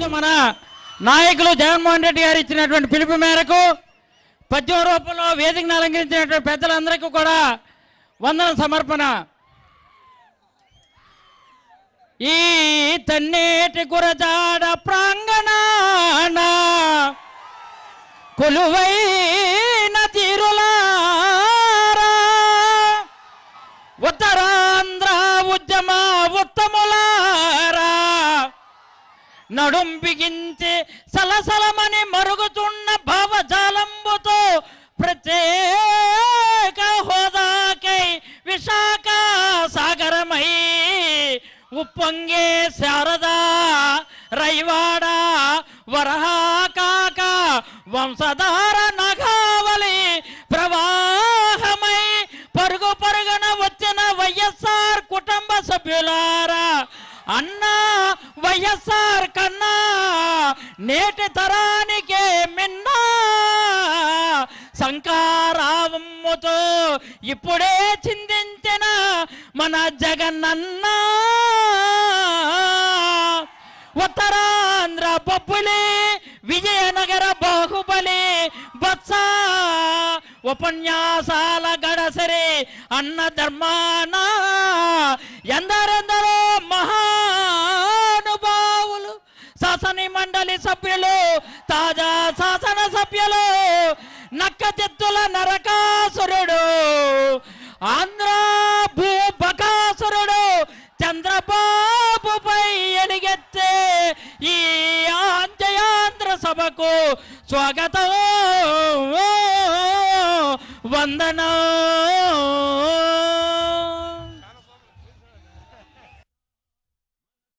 ఈరోజు మన నాయకులు జగన్మోహన్ రెడ్డి గారు ఇచ్చినటువంటి పిలుపు మేరకు పద్యం రూపంలో వేదికను అలంకరించినటువంటి పెద్దలందరికీ కూడా వందన సమర్పణ. ఈ తన్నేటి గురజాడ ప్రాంగణాన కొలువైన తీరులారా, ఉత్తరాంధ్ర ఉద్యమ ఉత్తములారా, నడుం బిగించి సలసలమని మరుగుతున్న భావజాలంబుతో ప్రత్యేక హోదాకై విశాఖ సాగరమై ఉప్పొంగే శారదా రైవాడ వరహాకాక వంశధార నగావలి ప్రవాహమై పరుగు పరుగున వచ్చిన వైఎస్ఆర్ కుటుంబ సభ్యులారా, అన్నా వైఎస్ఆర్ కన్నా నేటి తరానికే మిన్నా శంకారావమ్ముతో ఇప్పుడే చిందించిన మన జగనన్న ఉత్తరాంధ్ర బొబ్బులి విజయనగర బాహుబలి బత్స ఉపన్యాసాల గడసరి అన్న ధర్మాన ఎందరెందరో మహానుభావులు, శాసన మండలి సభ్యులు, తాజా శాసన సభ్యులు, నక్కచెత్తుల నరకాసురుడు, ఆంధ్ర భూబకాసురుడు చంద్రబాబుపై ఎలుగెత్తే ఈ ఆంజయాంధ్ర సభకు స్వాగతం వందనం.